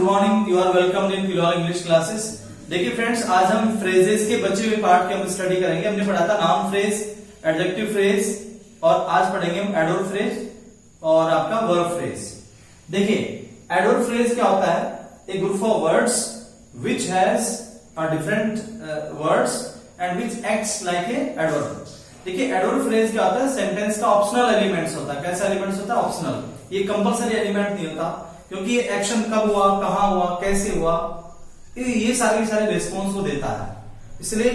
Morning, you are welcome in पिलॉन English classes. देखिए friends, आज हम फ्रेजेस के बचे हुए पार्ट की हम स्टडी करेंगे। हमने पढ़ा था नाउन फ्रेज, एडजेक्टिव फ्रेज और आज पढ़ेंगे हम एडवर्ब फ्रेज और आपका वर्ब फ्रेज। देखिए एडवर्ब फ्रेज क्या होता है? A group of words which has different words and which acts like a adverb. देखिए एडवर्ब फ्रेज क्या होता है? सेंटेंस का ऑप्शनल एलिमेंट्स होता है। कैसा एलिमेंट्स होता है? ऑप्शनल। ये कंपलसरी एलिमेंट नहीं होता, क्योंकि ये एक्शन कब हुआ, कहां हुआ, कैसे हुआ, ये सारे रिस्पॉन्स को देता है। इसलिए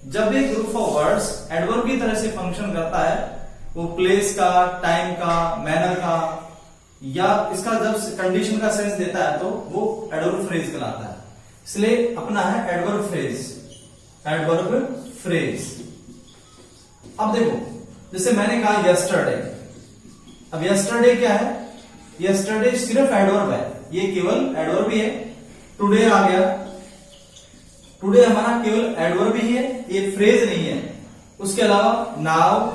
जब एक ग्रुप ऑफ वर्ड्स एडवर्ब की तरह से फंक्शन करता है, वो प्लेस का, टाइम का, मैनर का या इसका जब कंडीशन का सेंस देता है तो वो एडवर्ब फ्रेज कहलाता है। इसलिए अपना है एडवर्ब फ्रेज, एडवर्ब फ्रेज। अब देखो, जैसे मैंने कहा यस्टरडे। अब यस्टरडे क्या है? यस्टरडे सिर्फ एडवर्ब है, ये केवल एडवर्ब ही है। टुडे आ गया, टुडे हमारा केवल एडवर्ब ही है, ये फ्रेज नहीं है। उसके अलावा नाउ,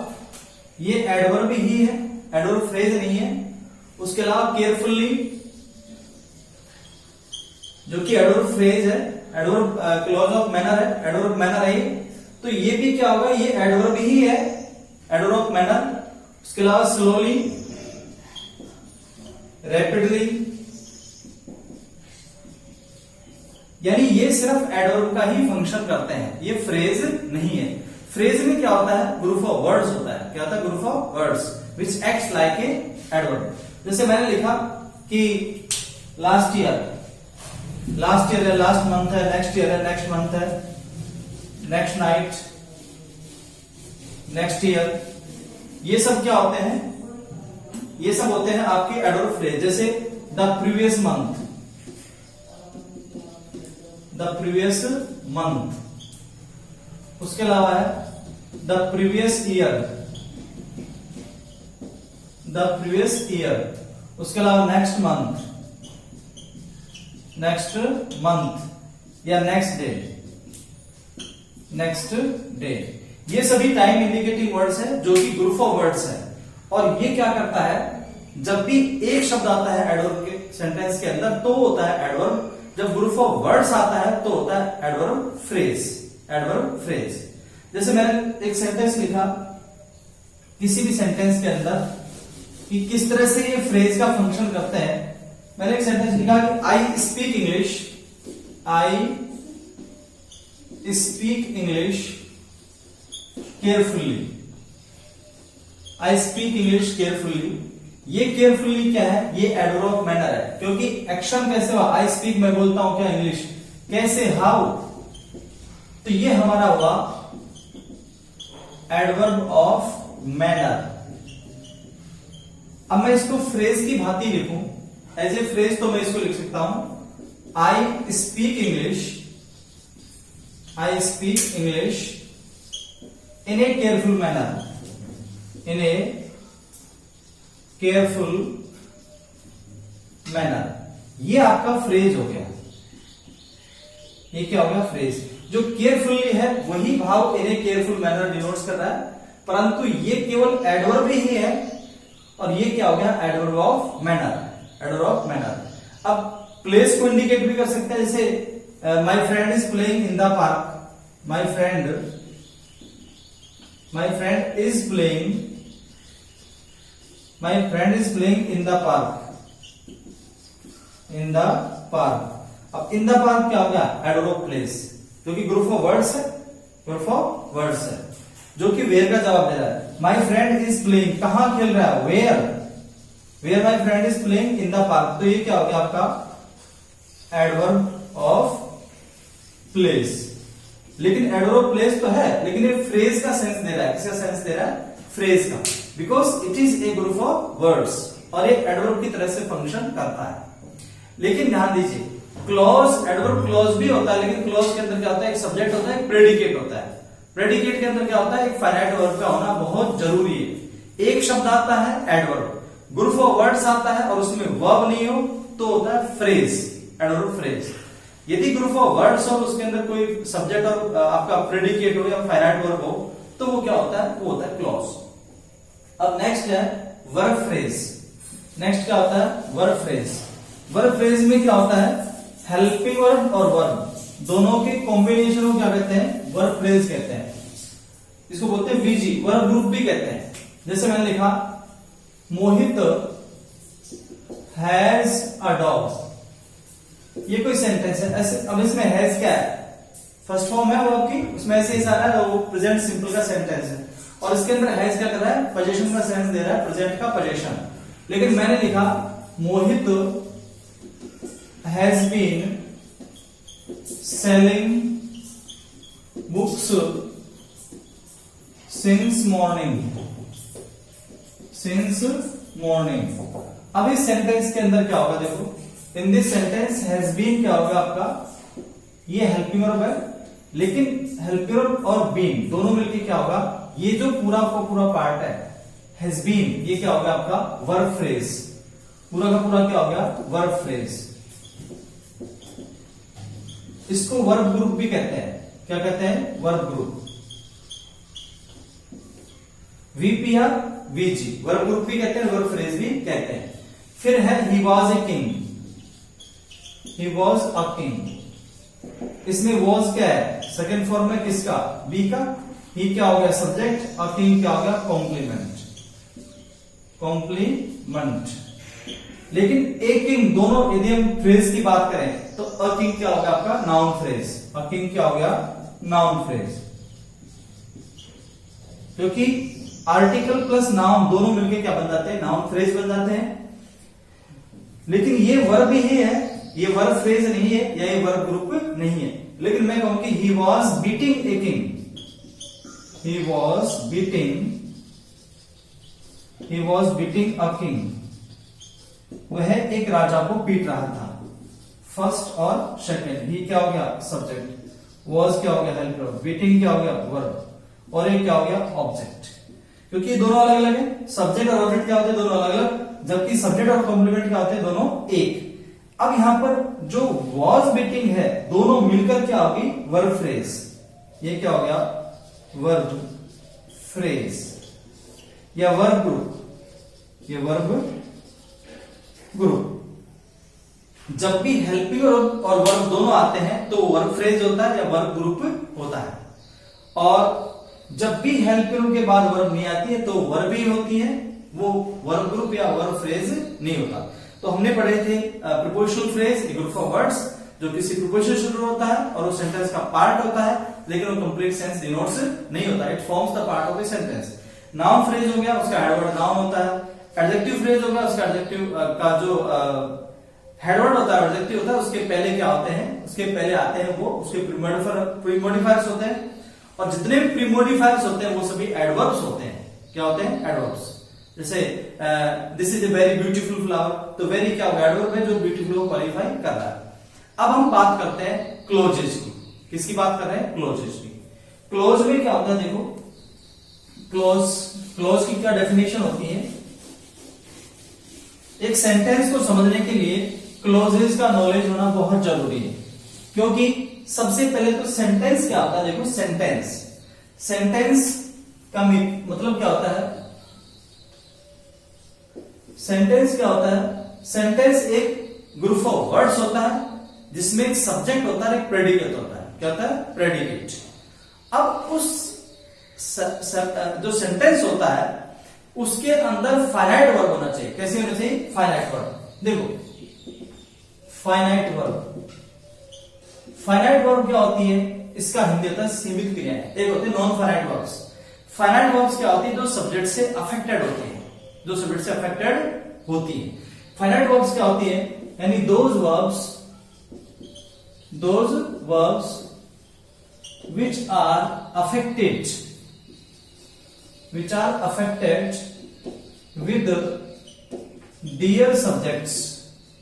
ये एडवर्ब ही है, एडवर्ब फ्रेज नहीं है। उसके अलावा केयरफुली, जो कि एडवर्ब फ्रेज है, एडवर्ब क्लॉज ऑफ मैनर है, एडवर्ब मैनर है। तो ये भी क्या होगा? ये एडवर्ब ही है, एडवर्ब ऑफ मैनर। उसके अलावा स्लोली, रैपिडली, यानी ये सिर्फ एडवर्ब का ही फंक्शन करते हैं, ये फ्रेज नहीं है। फ्रेज में क्या होता है? ग्रुप ऑफ वर्ड्स होता है। क्या होता है? Group of words which acts like a adverb. जैसे मैंने लिखा कि लास्ट ईयर, लास्ट ईयर है, लास्ट मंथ है, नेक्स्ट ईयर है, नेक्स्ट मंथ है, नेक्स्ट नाइट, नेक्स्ट ईयर, ये सब क्या होते हैं? ये सब होते हैं आपके एडवर्ब फ्रेज। जैसे the previous month, the previous month. उसके अलावा है the previous year, the previous year. उसके अलावा नेक्स्ट मंथ, नेक्स्ट मंथ या नेक्स्ट डे, नेक्स्ट डे। ये सभी टाइम इंडिकेटिंग वर्ड्स है, जो कि ग्रुप ऑफ वर्ड्स है। और ये क्या करता है? जब भी एक शब्द आता है एडवर्ब के सेंटेंस के अंदर तो होता है एडवर्ब। जब ग्रुप ऑफ वर्ड्स आता है तो होता है एडवर्ब फ्रेज, एडवर्ब फ्रेज। जैसे मैंने एक सेंटेंस लिखा किसी भी सेंटेंस के अंदर कि किस तरह से ये फ्रेज का फंक्शन करते हैं। मैंने एक सेंटेंस लिखा कि I speak English, I speak English carefully, I speak English carefully. ये केयरफुली क्या है? ये एडवर्ब ऑफ मैनर है, क्योंकि एक्शन कैसे हुआ? आई स्पीक, मैं बोलता हूं क्या इंग्लिश, कैसे, हाउ। तो ये हमारा हुआ एडवर्ब ऑफ मैनर। अब मैं इसको फ्रेज की भांति लिखूं, एज ए फ्रेज, तो मैं इसको लिख सकता हूं I speak English, I speak English in A careful manner, in A careful manner. ये आपका फ्रेज हो गया। ये क्या हो गया? फ्रेज। जो केयरफुली है वही भाव इन ए केयरफुल मैनर डिनोट्स कर रहा है, परंतु ये केवल एडवर्ब ही है। और ये क्या हो गया? Adverb of manner, adverb of manner. अब प्लेस को इंडिकेट भी कर सकते हैं, जैसे माई friend is playing in the park, my friend is playing, my friend is playing in the park, in the park. अब इन द पार्क क्या हो गया? एडवर्ब ऑफ प्लेस, क्योंकि ग्रुप ऑफ वर्ड्स है, ग्रुप ऑफ वर्ड्स है, जो कि where का जवाब दे रहा है। माई फ्रेंड इज प्लेइंग, कहां खेल रहा है? Where, where my friend is playing in the park. तो ये क्या हो गया आपका? Adverb of place. लेकिन एडवर्ब प्लेस तो है, लेकिन ये फ्रेज का सेंस दे रहा है। किसका सेंस दे रहा है? फ्रेज का, because it is a group of words और एक एडवर्ब की तरह से फंक्शन करता है। लेकिन ध्यान दीजिए, क्लॉज, एडवर्ब क्लॉज भी होता है, लेकिन क्लॉज के अंदर क्या होता है? एक सब्जेक्ट होता है, एक प्रेडिकेट होता है। प्रेडिकेट के अंदर क्या होता है? एक फाइनाइट वर्ब का होना बहुत जरूरी है। एक शब्द आता है एडवर्ब, ग्रुप ऑफ वर्ड्स आता है और उसमें वर्ब नहीं हो तो होता है फ्रेज, एडवर्ब फ्रेज। यदि ग्रुप ऑफ वर्ड्स और उसके अंदर कोई सब्जेक्ट और आपका प्रेडिकेट हो या फाइनाइट वर्ब हो तो वो क्या होता है? वो होता है क्लॉज। अब नेक्स्ट है वर्ब फ्रेज। नेक्स्ट क्या होता है? Verb phrase. वर्ब फ्रेज में क्या होता है? हेल्पिंग वर्ब और वर्ब दोनों के कॉम्बिनेशन को क्या कहते हैं? वर्ब फ्रेज कहते हैं। इसको बोलते हैं वीजी, वर्ब ग्रुप भी कहते हैं। जैसे मैंने लिखा मोहित हैज अ डॉग, ये कोई सेंटेंस है। ऐसे अब इसमें हैज क्या है? फर्स्ट फॉर्म है वर्ब की, उसमें ऐसे ही सारा है, वो प्रेजेंट सिंपल का सेंटेंस है। और इसके अंदर हैज क्या कर रहा है? पोजीशन का सेंस दे रहा है, प्रेजेंट का पोजीशन। लेकिन मैंने लिखा Mohit has been selling books since morning, since morning. अब इस सेंटेंस के अंदर क्या होगा? देखो, in this sentence has been क्या होगा आपका? ये हेल्पिंग वर्ब है, लेकिन हेल्पिंग वर्ब और बीन दोनों मिलके क्या होगा? ये जो पूरा का पूरा पार्ट है हैज बीन, ये क्या होगा आपका? Verb phrase. पूरा का पूरा क्या हो गया? Verb phrase. इसको वर्ब ग्रुप भी कहते हैं। क्या कहते हैं? Verb group. VP or VG, verb group भी कहते हैं, वर्ब फ्रेज भी कहते हैं। फिर है he was a king, he was a king. इसमें वॉज क्या है? सेकेंड फॉर्म है किसका? बी का। ही क्या हो गया? सब्जेक्ट। अ किंग क्या हो गया? Complement, complement. लेकिन ए किंग, दोनों यदि हम फ्रेज की बात करें तो अ किंग क्या हो गया आपका? Noun phrase. अ किंग क्या हो गया? Noun phrase. क्योंकि आर्टिकल प्लस नाउन दोनों मिलके क्या बन जाते हैं? नाउन फ्रेज बन जाते हैं। लेकिन ये वर्ब ही है, ये वर्ब फ्रेज नहीं है या ये वर्ब ग्रुप नहीं है। लेकिन मैं कहूं कि he was beating a king, he was beating, he was beating a king. वह एक राजा को पीट रहा था। फर्स्ट और सेकंड, ही क्या हो गया? सब्जेक्ट, वॉज क्या हो गया? हेल्पर, बीटिंग क्या हो गया? वर्ब, और ये क्या हो गया? ऑब्जेक्ट। क्योंकि दोनों अलग अलग है, सब्जेक्ट और ऑब्जेक्ट क्या होते हैं? दोनों अलग अलग, जबकि सब्जेक्ट और कॉम्प्लीमेंट क्या होते हैं? दोनों एक। अब यहां पर जो वॉज बीटिंग है, दोनों मिलकर क्या होगी? Verb phrase. ये क्या हो गया? वर्ब फ्रेज या वर्ब ग्रुप, ये वर्ब ग्रुप। जब भी हेल्पिंग और वर्ब दोनों आते हैं तो वर्ब फ्रेज होता है या वर्ब ग्रुप होता है। और जब भी हेल्पिंग के बाद वर्ब नहीं आती है तो वर्ब ही होती है, वो वर्ब ग्रुप या वर्ब फ्रेज नहीं होता। तो हमने पढ़े थे prepositional phrase, A group of words जो किसी प्रीपोजिशन से शुरू होता है और वो सेंटेंस का पार्ट होता है, लेकिन वो कंप्लीट सेंस डिनोट्स नहीं होता, it forms the part of a sentence. Noun phrase हो गया, उसका एडवर्ड नाउन होता है। एडजेक्टिव फ्रेज हो गया, उसका एडजेक्टिव का जो हेडवर्ड होता है, एडजेक्टिव होता है, उसके पहले क्या होते हैं? उसके पहले आते हैं वो उसके प्रीमोडिफायर्स होते हैं। और जितने भी प्रीमोडिफायर्स होते हैं वो सभी एडवर्ब्स होते हैं। क्या होते हैं? एडवर्ब्स। जैसे this is a very beautiful flower, तो वेरी क्या होगा? एडवर्ब है जो ब्यूटीफुल को क्वालिफाई कर रहा है। अब हम बात करते हैं क्लोजेज की। किसकी बात कर रहे हैं? क्लोजेज की। क्लोज में क्या होता है? देखो, क्लोज की क्या डेफिनेशन होती है? एक सेंटेंस को समझने के लिए क्लोजेज का नॉलेज होना बहुत जरूरी है। क्योंकि सबसे पहले तो सेंटेंस क्या होता है? देखो, सेंटेंस का मतलब क्या होता है? सेंटेंस क्या होता है? सेंटेंस एक ग्रुप ऑफ वर्ड्स होता है जिसमें एक सब्जेक्ट होता है, एक प्रेडिकेट होता है। क्या होता है? प्रेडिकेट। अब उस जो सेंटेंस होता है उसके अंदर फाइनाइट वर्ब होना चाहिए। कैसे होना चाहिए? Finite verb. देखो, फाइनाइट वर्ब, फाइनाइट वर्ब क्या होती है? इसका हिंदी होता है सीमित क्रियाएं। एक होती है non finite verbs. Finite verbs क्या होती है? जो सब्जेक्ट से अफेक्टेड होती है, जो सब्जेक्ट से अफेक्टेड होती है। फाइनाइट वर्ब्स क्या होती है? यानी those verbs which are affected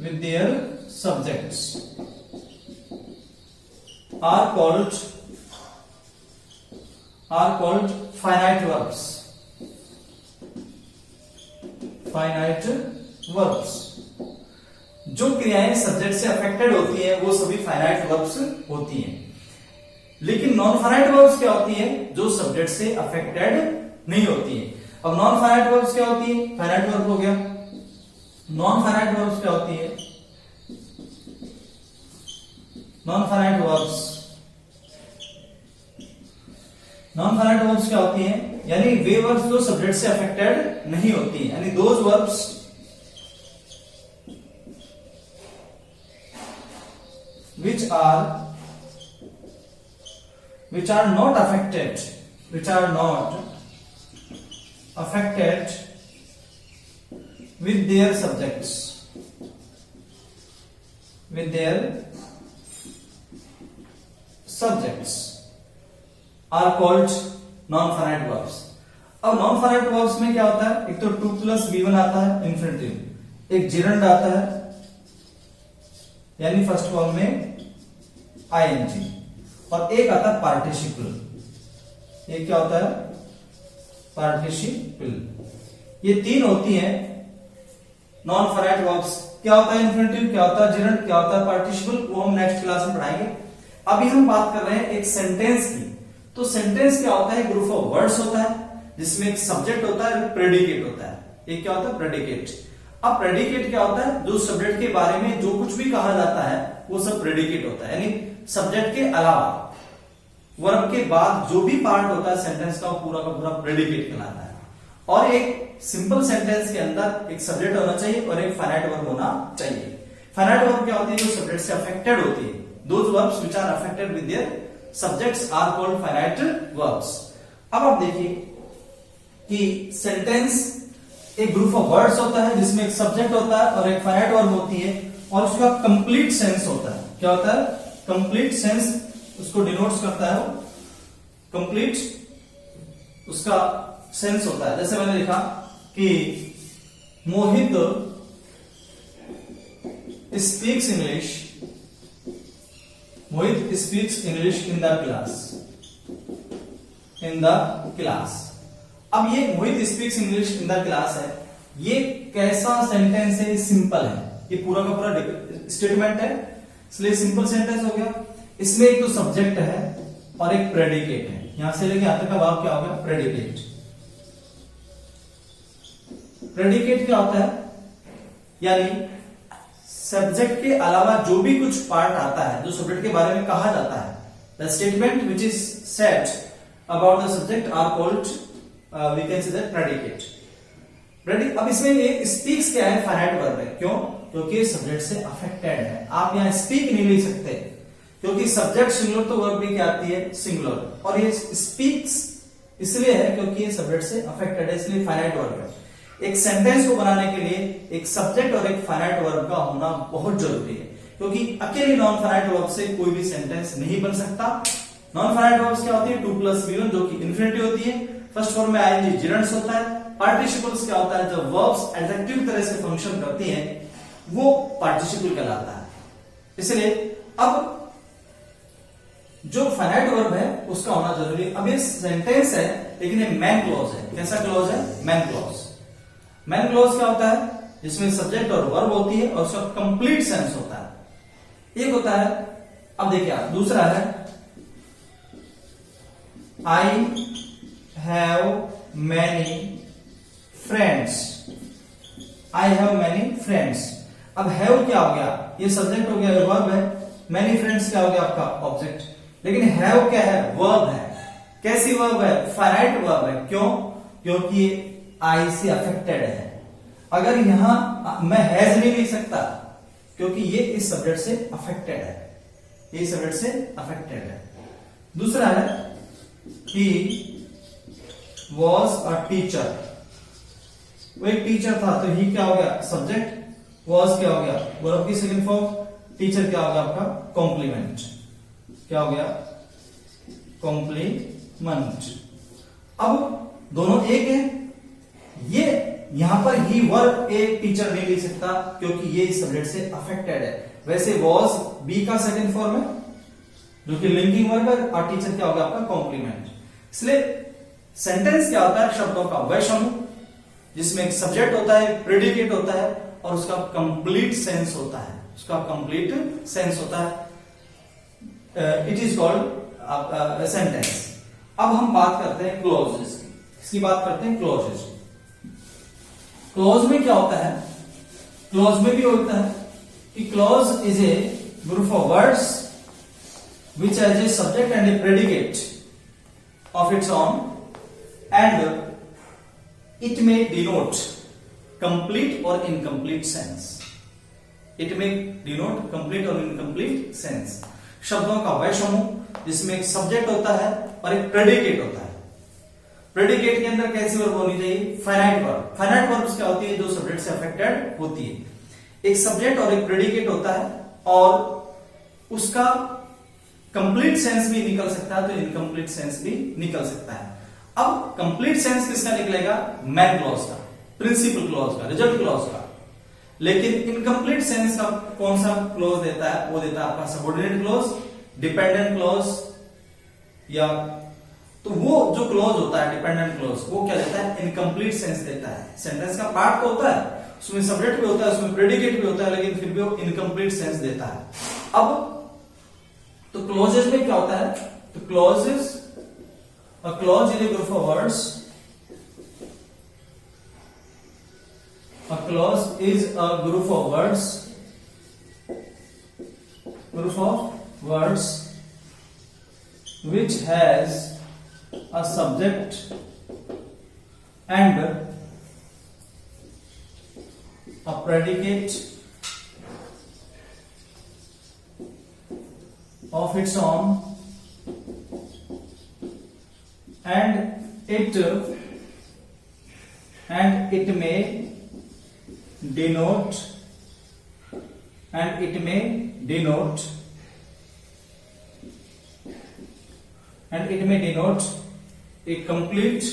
with their subjects are called finite verbs. Finite verbs, जो क्रियाएं सब्जेक्ट से अफेक्टेड होती हैं वो सभी फाइनाइट वर्ब्स होती हैं। लेकिन नॉन फाइनाइट वर्ब्स क्या होती है? जो सब्जेक्ट से अफेक्टेड नहीं होती है। अब नॉन फाइनाइट वर्ब्स क्या होती है? फाइनाइट वर्ब हो गया। नॉन फाइनाइट वर्ब्स क्या होती है? Non finite verbs, non finite verbs क्या होती हैं, यानी वे वर्ब्स जो सब्जेक्ट से अफेक्टेड नहीं होती हैं, यानी those verbs which are not affected with their subjects, are called non-finite verbs. अब नॉन फाइनाइट वर्ब्स में क्या होता है, एक तो 2+B1 आता है इंफिनिटिव, एक जिरंड आता है यानी फर्स्ट फॉर्म में ing, और एक आता है पार्टिसिपल। ये क्या होता है, पार्टिसिपल। ये तीन होती हैं नॉन फाइनाइट वर्ब्स। क्या होता है इंफिनिटिव, क्या होता है जिरंड, क्या होता है पार्टिसिपल, वो हम नेक्स्ट क्लास में पढ़ाएंगे। अभी हम बात कर रहे हैं एक सेंटेंस की। तो सेंटेंस क्या होता है, ग्रुप ऑफ वर्ड्स होता है जिसमें एक सब्जेक्ट होता है, प्रेडिकेट होता है। एक क्या होता है, प्रेडिकेट। अब प्रेडिकेट क्या होता है, जो सब्जेक्ट के बारे में जो कुछ भी कहा जाता है वो सब प्रेडिकेट होता है, यानी सब्जेक्ट के अलावा वर्ब के बाद जो भी पार्ट होता है सेंटेंस का, वो पूरा का पूरा प्रेडिकेट कहलाता है। और एक सिंपल सेंटेंस के अंदर एक सब्जेक्ट होना चाहिए और एक फाइनाइट वर्ब होना चाहिए। फाइनाइट वर्ब क्या होती है, जो सब्जेक्ट से अफेक्टेड होती है। Those verbs which are affected with their subjects are called finite verbs. अब आप देखिए कि सेंटेंस एक ग्रुप ऑफ वर्ड्स होता है जिसमें एक सब्जेक्ट होता है और एक फाइनाइट वर्ब होती है, और उसका कंप्लीट सेंस होता है। क्या होता है, कंप्लीट सेंस, उसको डिनोट्स करता है वो, कंप्लीट उसका सेंस होता है। जैसे मैंने लिखा कि Mohit speaks English, Mohit speaks English in the class. अब ये Mohit speaks English in the class है, ये कैसा सेंटेंस है, सिंपल है, ये पूरा का पूरा स्टेटमेंट है, इसलिए सिंपल सेंटेंस हो गया। इसमें एक तो सब्जेक्ट है और एक प्रेडिकेट है, यहां से लेके यहां तक का भाग क्या हो गया, प्रेडिकेट। प्रेडिकेट क्या होता है, यानी सब्जेक्ट के अलावा जो भी कुछ पार्ट आता है, जो सब्जेक्ट के बारे में कहा जाता है, the statement which is said about the subject are called we can say that predicate. अब इसमें ये स्पीक्स क्या है, फाइनाइट वर्ब है। क्यों, क्योंकि सब्जेक्ट से अफेक्टेड है। आप यहां स्पीक नहीं लिख सकते क्योंकि सब्जेक्ट सिंगुलर तो वर्ब भी क्या आती है, सिंगुलर। और ये स्पीक्स इसलिए है क्योंकि ये सब्जेक्ट से अफेक्टेड है, इसलिए फाइनाइट वर्ब है। एक सेंटेंस को बनाने के लिए एक सब्जेक्ट और एक फाइनाइट वर्ब का होना बहुत जरूरी है, क्योंकि अकेले नॉन फाइनाइट वर्ब से कोई भी सेंटेंस नहीं बन सकता। नॉन फाइनाइट वर्ब्स क्या होती है, 2+B1 जो कि इंफिनिटिव होती है, फर्स्ट फॉर्म में ing जिरंड्स होता है। पार्टिसिपल्स क्या होता है, जब वर्ब्स एडजेक्टिव तरह से फंक्शन करती हैं वो पार्टिसिपल कहलाता है। इसलिए अब जो फाइनाइट वर्ब है उसका होना जरूरी है। अब ये सेंटेंस है लेकिन ये मैन क्लॉज है। कैसा क्लॉज है, मैन क्लॉज। मैन क्लॉज क्या होता है, जिसमें सब्जेक्ट और वर्ब होती है और उसका कंप्लीट सेंस होता है। एक होता है, अब देखिए आप, दूसरा है I have many friends, I have many friends. अब हैव क्या हो गया, ये सब्जेक्ट हो गया, वर्ब है। मैनी फ्रेंड्स क्या हो गया, आपका ऑब्जेक्ट। लेकिन हैव क्या है, वर्ब है। कैसी वर्ब है, फाइनाइट वर्ब है। क्यों, क्योंकि आई से अफेक्टेड है। अगर यहां मैं हैज नहीं लिख सकता क्योंकि ये इस सब्जेक्ट से अफेक्टेड है, ये सब्जेक्ट से अफेक्टेड है। दूसरा है ही वॉज अ टीचर, वो एक टीचर था, तो ही क्या हो गया, सब्जेक्ट, वॉज क्या हो गया, वर्ब की सेकंड फॉर्म, टीचर क्या हो गया आपका, कॉम्प्लीमेंट। क्या हो गया, कॉम्प्लीमेंट। अब दोनों एक है, ये यहां पर ही वर्ब ए टीचर नहीं लिख सकता क्योंकि ये इस सब्जेक्ट से अफेक्टेड है। वैसे वॉज बी का सेकंड फॉर्म है जो कि लिंकिंग वर्ब है, और टीचर क्या होगा आपका, कॉम्प्लीमेंट। इसलिए सेंटेंस क्या होता है, शब्दों का वह समूह जिसमें एक सब्जेक्ट होता है, प्रेडिकेट होता है और उसका कंप्लीट सेंस होता है, उसका कंप्लीट सेंस होता है। It is called sentence. अब हम बात करते हैं क्लॉजेस की, इसकी बात करते हैं क्लॉजेस। क्लॉज में क्या होता है, क्लॉज में भी होता है कि clause is a group of words which has a subject and a predicate of its own, and it may denote complete or incomplete sense. It may denote complete or incomplete sense. शब्दों का वह समूह जिसमें एक subject होता है और एक प्रेडिकेट होता है। प्रेडिकेट के अंदर कैसी वर्ब होनी चाहिए? Finite verb. फाइनाइट वर्ब्स क्या होती है? जो सब्जेक्ट से अफेक्टेड होती है। एक सब्जेक्ट और एक प्रेडिकेट होता है और उसका कंप्लीट सेंस भी निकल सकता है, तो इनकम्प्लीट सेंस भी निकल सकता है। अब कंप्लीट सेंस किसका निकलेगा? मैन क्लॉज का, प्रिंसिपल क्लॉज का, रिजल्ट क्लॉज का। लेकिन इनकम्प्लीट सेंस का कौन सा क्लॉज देता है? वो देता है आपका सबऑर्डिनेट क्लॉज, डिपेंडेंट क्लॉज, या तो वो जो क्लॉज होता है डिपेंडेंट क्लॉज वो क्या देता है? इनकम्प्लीट सेंस देता है। सेंटेंस का पार्ट तो होता है, उसमें सब्जेक्ट भी होता है, उसमें प्रेडिकेट भी होता है, लेकिन फिर भी वो इनकम्प्लीट सेंस देता है। अब तो क्लॉजेस में क्या होता है? तो clauses, a clause is a group of words, a clause is a group of words which has a subject and a predicate of its own, and it may denote a complete,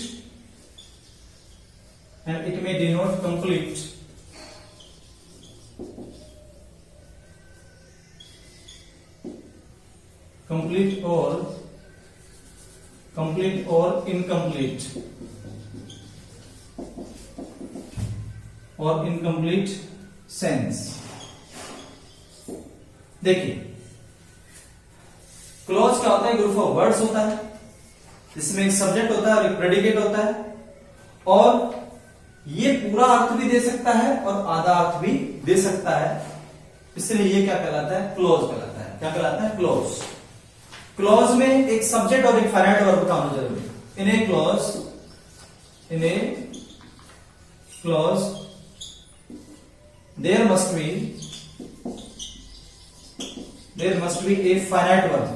complete or incomplete sense. देखिए clause क्या होता है? Group of words होता है जिसमें एक subject होता है और एक प्रेडिकेट होता है, और ये पूरा अर्थ भी दे सकता है और आधा अर्थ भी दे सकता है, इसलिए ये क्या कहलाता है? क्लॉज कहलाता है। क्या कहलाता है? क्लॉज। क्लॉज में एक सब्जेक्ट और एक फाइनाइट वर्ब का होना जरूरी है। In a clause there must be a finite verb।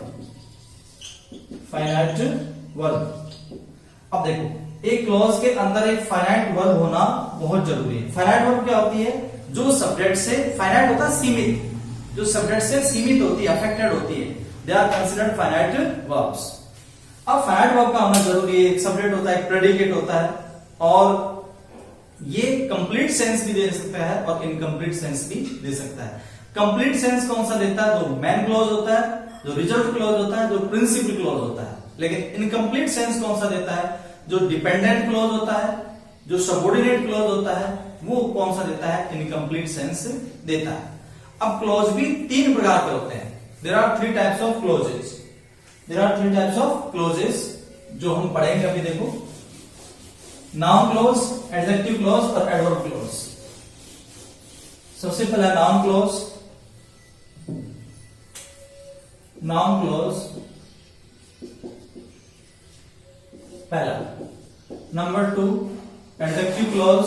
अब देखो एक क्लॉज के अंदर एक फाइनाइट वर्ब होना बहुत जरूरी है। फाइनाइट वर्ब क्या होती है? जो सब्जेक्ट से, फाइनाइट होता है सीमित, जो सब्जेक्ट से सीमित होती है, अफेक्टेड होती है, they are considered finite verbs. अब फाइनाइट वर्ब का होना जरूरी है, एक सब्जेक्ट होता है, एक प्रेडिकेट होता है, और ये कंप्लीट सेंस भी दे सकता है और इनकम्प्लीट सेंस भी दे सकता है। कंप्लीट सेंस कौन सा देता है? जो मैन क्लॉज होता है, जो रिजल्ट क्लॉज होता है, जो प्रिंसिपल क्लॉज होता है। लेकिन इनकम्प्लीट सेंस कौन सा देता है? जो डिपेंडेंट क्लॉज होता है, जो सबऑर्डिनेट क्लॉज होता है, वो कौन सा देता है? इनकम्प्लीट सेंस देता है। अब क्लॉज भी तीन प्रकार के होते हैं। There are three types of clauses जो हम पढ़ेंगे अभी। देखो नाउन क्लॉज, एडजेक्टिव क्लॉज और एडवर्ब क्लॉज। सबसे पहला नाउन क्लॉज। पहला। Number 2 adjective clause,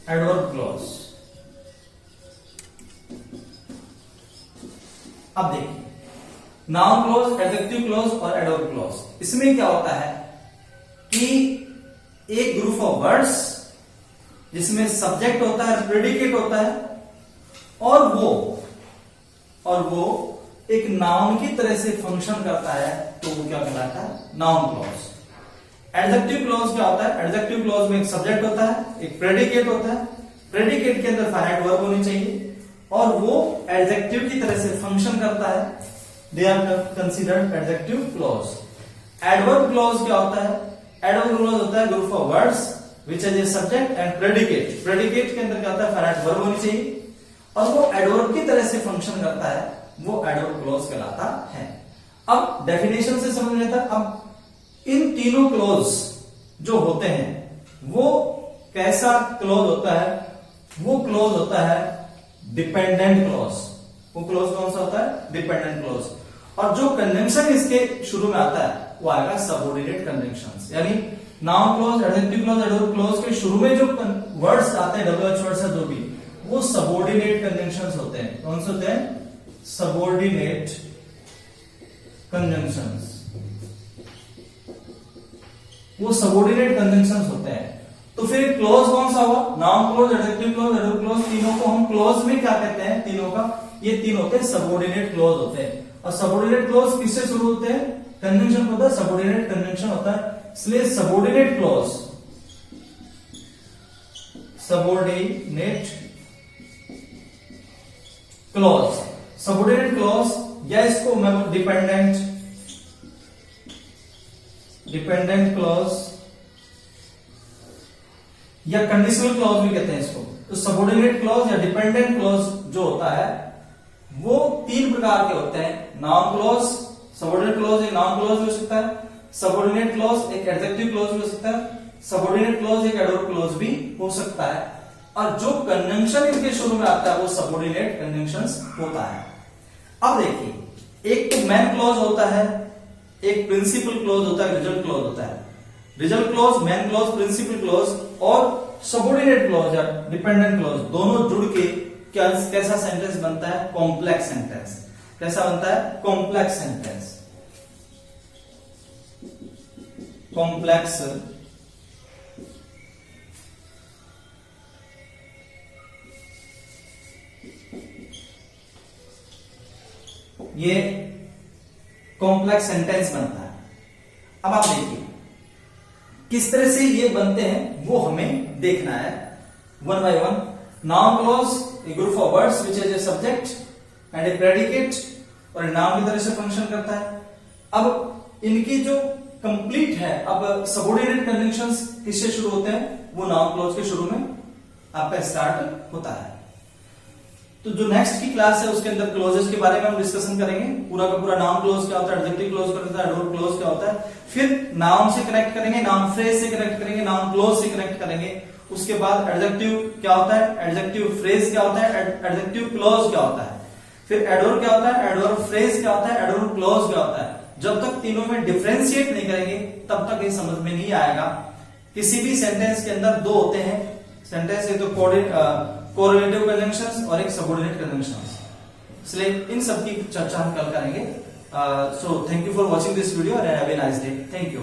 adverb clause. अब देखिए नाउन क्लॉज, एडजेक्टिव क्लॉज और एडवर्ब क्लॉज। इसमें क्या होता है कि एक ग्रुप ऑफ वर्ड्स जिसमें सब्जेक्ट होता है, प्रेडिकेट होता है, और वो एक नाउन की तरह से फंक्शन करता है, तो वो क्या कहलाता है? Noun clause. एडजेक्टिव क्लॉज क्या होता है? एडजेक्टिव क्लॉज में एक सब्जेक्ट होता है, एक प्रेडिकेट होता है, प्रेडिकेट के अंदर फाइनाइट वर्ब होनी चाहिए, और वो एडजेक्टिव की तरह से फंक्शन करता है, they are considered adjective clause. Adverb clause क्या होता है? एडवर्ब क्लॉज होता है group of words which has a subject and predicate. Predicate के अंदर क्या होता है? फाइनाइट वर्ब होनी चाहिए, और वो एडवर्ब की तरह से फंक्शन करता है, वो एडवर्ब क्लॉज कहलाता है। अब डेफिनेशन से समझ लेता। अब इन तीनों क्लॉज जो होते हैं वो कैसा क्लॉज होता है? वो क्लॉज होता है डिपेंडेंट क्लॉज। वो क्लॉज कौन सा होता है? Dependent clause. और जो कंजंक्शन इसके शुरू में आता है वो आएगा सबऑर्डिनेट कंजंक्शंस। यानी noun clause, adjective clause, adverb clause के शुरू में जो वर्ड्स आते हैं, WH वर्ड्स है जो भी, वो सबऑर्डिनेट कंजंक्शंस होते हैं। कौन से होते हैं? Subordinate conjunctions. वो सबऑर्डिनेट कंजंक्शंस होते हैं। तो फिर क्लॉज कौन सा हुआ? Noun clause, adjective clause, adverb clause, तीनों को हम क्लॉज में क्या कहते हैं? तीनों का ये तीन होते हैं सबऑर्डिनेट क्लॉज होते हैं। और सबऑर्डिनेट क्लॉज किससे शुरू होते हैं? कंजंक्शन होता है, सबऑर्डिनेट कंजंक्शन होता है। इसलिए subordinate clause, subordinate clause, subordinate clause, या इसको मैं डिपेंडेंट क्लॉज या कंडीशनल क्लॉज भी कहते हैं इसको। तो सबऑर्डिनेट क्लॉज या डिपेंडेंट क्लॉज जो होता है वो तीन प्रकार के होते हैं। नाउन क्लॉज, सबऑर्डिनेट क्लॉज एक नाउन क्लॉज भी हो सकता है, सबऑर्डिनेट क्लॉज एक एडजेक्टिव क्लॉज भी हो सकता है, सबऑर्डिनेट क्लॉज एक एडवर्ब क्लॉज भी हो सकता है। और जो कंजंक्शन इनके शुरू में आता है वो सबऑर्डिनेट कंजंक्शंस होता है। अब देखिए, एक तो मेन क्लॉज होता है, एक प्रिंसिपल क्लॉज होता है, रिजल्ट क्लॉज होता है। Result clause, main clause, principal clause और सबऑर्डिनेट क्लॉज या डिपेंडेंट क्लॉज दोनों जुड़ के कैसा सेंटेंस बनता है? Complex sentence. कैसा बनता है? Complex sentence. कॉम्प्लेक्स ये कॉम्प्लेक्स सेंटेंस बनता है। अब आप देखिए किस तरह से ये बनते हैं वो हमें देखना है one by one. Noun clause A group of words which is a subject and A predicate और नाउन की तरह से फंक्शन करता है। अब इनकी जो कंप्लीट है, अब सबऑर्डिनेट कंजंक्शंस किससे शुरू होते हैं? वो नाउन क्लॉज के शुरू में आपका स्टार्ट होता है। तो जो नेक्स्ट की क्लास है उसके अंदर क्लॉजेस के बारे में हम डिस्कशन करेंगे। पूरा का पूरा नाउन क्लॉज क्या होता है, एडजेक्टिव क्लॉज क्या होता है, एडवर्ब क्लॉज क्या होता है, फिर नाउन से कनेक्ट करेंगे, नाउन फ्रेज से कनेक्ट करेंगे, नाउन क्लॉज से कनेक्ट करेंगे। उसके बाद एडजेक्टिव क्या होता है, एडजेक्टिव फ्रेज क्या होता है, एडजेक्टिव क्लॉज क्या होता है, फिर एडवर्ब क्या होता है, एडवर्ब फ्रेज क्या होता है, एडवर्ब क्लॉज क्या होता है। जब तक तीनों में डिफरेंशिएट नहीं करेंगे तब तक ये समझ में नहीं आएगा। किसी भी सेंटेंस के अंदर दो होते हैं सेंटेंस, एक तो कोरिलेटिव कंजंक्शंस और एक सबऑर्डिनेट कंजंक्शंस। इसलिए इन सब की चर्चा हम कल करेंगे। So thank you for watching this video and have a nice day. Thank you.